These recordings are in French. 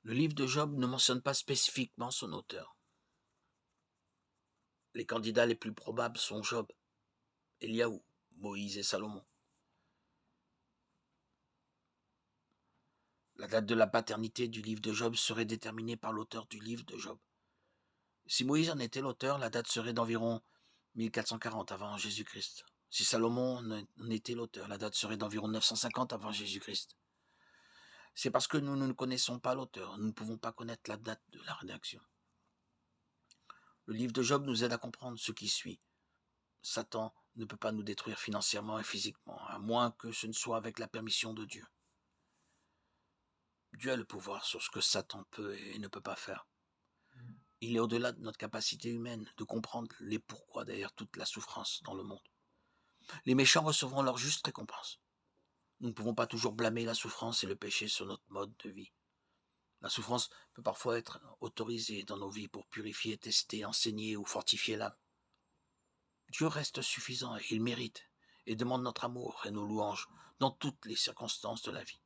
Le livre de Job ne mentionne pas spécifiquement son auteur. Les candidats les plus probables sont Job, Eliaou, Moïse et Salomon. La date de la paternité du livre de Job serait déterminée par l'auteur du livre de Job. Si Moïse en était l'auteur, la date serait d'environ 1440 avant Jésus-Christ. Si Salomon en était l'auteur, la date serait d'environ 950 avant Jésus-Christ. C'est parce que nous ne connaissons pas l'auteur, nous ne pouvons pas connaître la date de la rédaction. Le livre de Job nous aide à comprendre ce qui suit. Satan ne peut pas nous détruire financièrement et physiquement, à moins que ce ne soit avec la permission de Dieu. Dieu a le pouvoir sur ce que Satan peut et ne peut pas faire. Il est au-delà de notre capacité humaine de comprendre les pourquoi derrière toute la souffrance dans le monde. Les méchants recevront leur juste récompense. Nous ne pouvons pas toujours blâmer la souffrance et le péché sur notre mode de vie. La souffrance peut parfois être autorisée dans nos vies pour purifier, tester, enseigner ou fortifier l'âme. Dieu reste suffisant et il mérite et demande notre amour et nos louanges dans toutes les circonstances de la vie.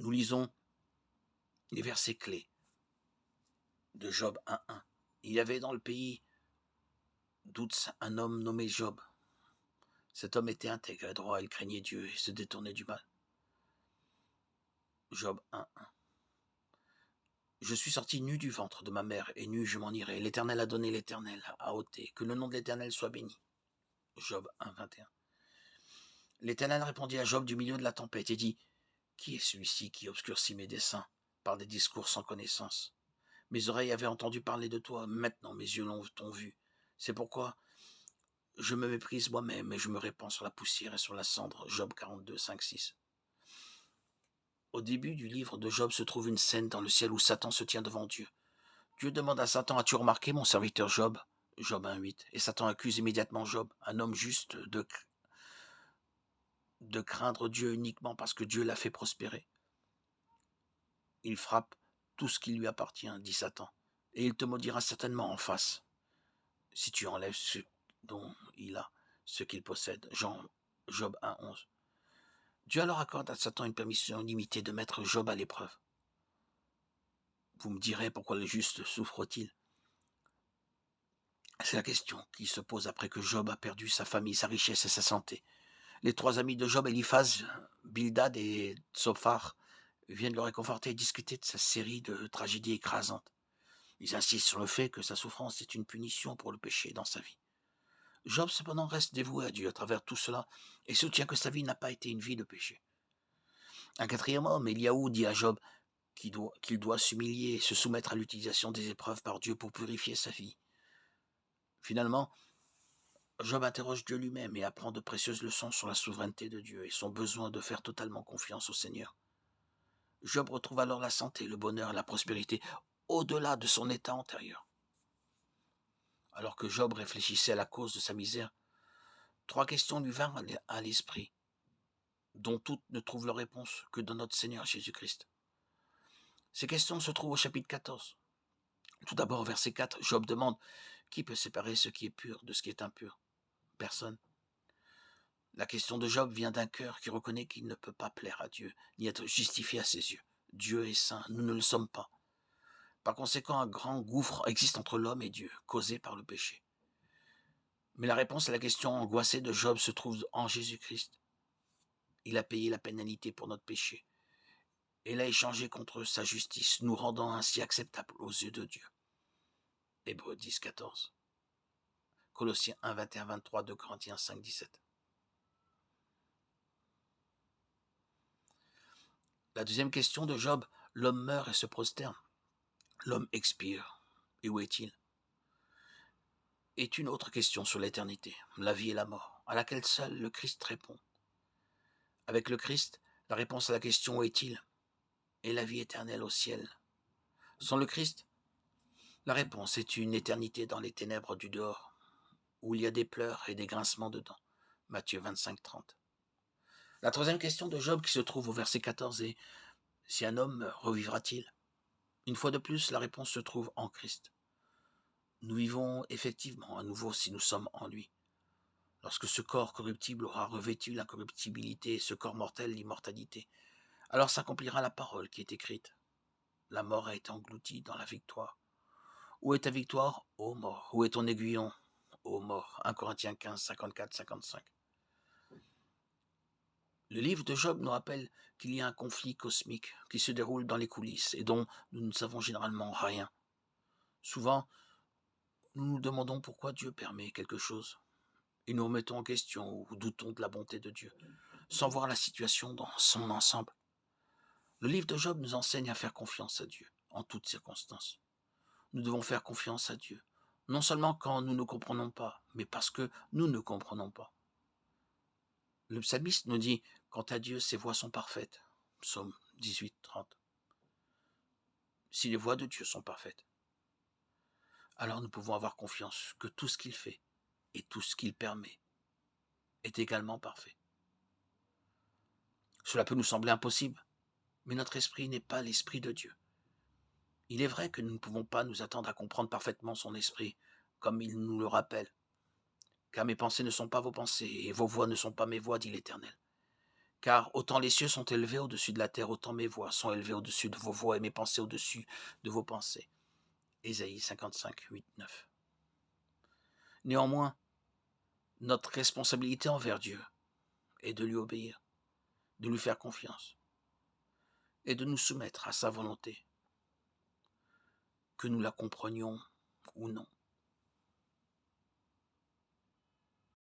Nous lisons les versets clés de Job 1.1. Il y avait dans le pays d'Outs un homme nommé Job. Cet homme était intègre et droit, il craignait Dieu et se détournait du mal. Job 1.1. Je suis sorti nu du ventre de ma mère, et nu je m'en irai. L'Éternel a donné, l'Éternel a ôté. Que le nom de l'Éternel soit béni. Job 1.21. L'Éternel répondit à Job du milieu de la tempête et dit, qui est celui-ci qui obscurcit mes desseins par des discours sans connaissance? Mes oreilles avaient entendu parler de toi, maintenant mes yeux t'ont vu. C'est pourquoi je me méprise moi-même et je me répands sur la poussière et sur la cendre. Job 42, 5, 6. Au début du livre de Job se trouve une scène dans le ciel où Satan se tient devant Dieu. Dieu demande à Satan, as-tu remarqué mon serviteur Job? Job 1.8. Et Satan accuse immédiatement Job, un homme juste, de craindre Dieu uniquement parce que Dieu l'a fait prospérer. Il frappe tout ce qui lui appartient, dit Satan, et il te maudira certainement en face, si tu enlèves ce dont il a, ce qu'il possède. Job 1.11. Dieu alors accorde à Satan une permission limitée de mettre Job à l'épreuve. Vous me direz pourquoi le juste souffre-t-il? C'est la question qui se pose après que Job a perdu sa famille, sa richesse et sa santé. Les trois amis de Job, Eliphaz, Bildad et Tsophar, viennent le réconforter et discuter de sa série de tragédies écrasantes. Ils insistent sur le fait que sa souffrance est une punition pour le péché dans sa vie. Job cependant reste dévoué à Dieu à travers tout cela et soutient que sa vie n'a pas été une vie de péché. Un quatrième homme, Eliaou, dit à Job qu'il doit s'humilier et se soumettre à l'utilisation des épreuves par Dieu pour purifier sa vie. Finalement, Job interroge Dieu lui-même et apprend de précieuses leçons sur la souveraineté de Dieu et son besoin de faire totalement confiance au Seigneur. Job retrouve alors la santé, le bonheur et la prospérité au-delà de son état antérieur. Alors que Job réfléchissait à la cause de sa misère, trois questions lui vinrent à l'esprit, dont toutes ne trouvent leur réponse que dans notre Seigneur Jésus-Christ. Ces questions se trouvent au chapitre 14. Tout d'abord, au verset 4, Job demande « Qui peut séparer ce qui est pur de ce qui est impur ?» Personne. La question de Job vient d'un cœur qui reconnaît qu'il ne peut pas plaire à Dieu, ni être justifié à ses yeux. Dieu est saint, nous ne le sommes pas. Par conséquent, un grand gouffre existe entre l'homme et Dieu, causé par le péché. Mais la réponse à la question angoissée de Job se trouve en Jésus-Christ. Il a payé la pénalité pour notre péché et l'a échangé contre sa justice, nous rendant ainsi acceptables aux yeux de Dieu. Hébreux 10, 14. Colossiens 1, 21, 23, 2 Corinthiens 5, 17. La deuxième question de Job, l'homme meurt et se prosterne. L'homme expire. Et où est-il? Est une autre question sur l'éternité, la vie et la mort, à laquelle seul le Christ répond. Avec le Christ, la réponse à la question « Où est-il ?» est la vie éternelle au ciel. Sans le Christ, la réponse est une éternité dans les ténèbres du dehors, où il y a des pleurs et des grincements de dents. Matthieu 25, 30. La troisième question de Job qui se trouve au verset 14 est « Si un homme revivra-t-il ?» Une fois de plus, la réponse se trouve en Christ. Nous vivons effectivement à nouveau si nous sommes en lui. Lorsque ce corps corruptible aura revêtu l'incorruptibilité et ce corps mortel l'immortalité, Alors s'accomplira la parole qui est écrite. La mort a été engloutie dans la victoire. Où est ta victoire, ô mort? Où est ton aiguillon, ô mort? 1 Corinthiens 15, 54-55. Le livre de Job nous rappelle qu'il y a un conflit cosmique qui se déroule dans les coulisses et dont nous ne savons généralement rien. Souvent, nous nous demandons pourquoi Dieu permet quelque chose et nous remettons en question ou doutons de la bonté de Dieu, sans voir la situation dans son ensemble. Le livre de Job nous enseigne à faire confiance à Dieu en toutes circonstances. Nous devons faire confiance à Dieu, non seulement quand nous ne comprenons pas, mais parce que nous ne comprenons pas. Le psalmiste nous dit, quant à Dieu, ses voies sont parfaites. Psaume 18, 30. Si les voies de Dieu sont parfaites, alors nous pouvons avoir confiance que tout ce qu'il fait et tout ce qu'il permet est également parfait. Cela peut nous sembler impossible, mais notre esprit n'est pas l'esprit de Dieu. Il est vrai que nous ne pouvons pas nous attendre à comprendre parfaitement son esprit, comme il nous le rappelle. Car mes pensées ne sont pas vos pensées, et vos voix ne sont pas mes voix, dit l'Éternel. Car autant les cieux sont élevés au-dessus de la terre, autant mes voix sont élevées au-dessus de vos voix, et mes pensées au-dessus de vos pensées. Ésaïe 55, 8, 9. Néanmoins, notre responsabilité envers Dieu est de lui obéir, de lui faire confiance, et de nous soumettre à sa volonté, que nous la comprenions ou non.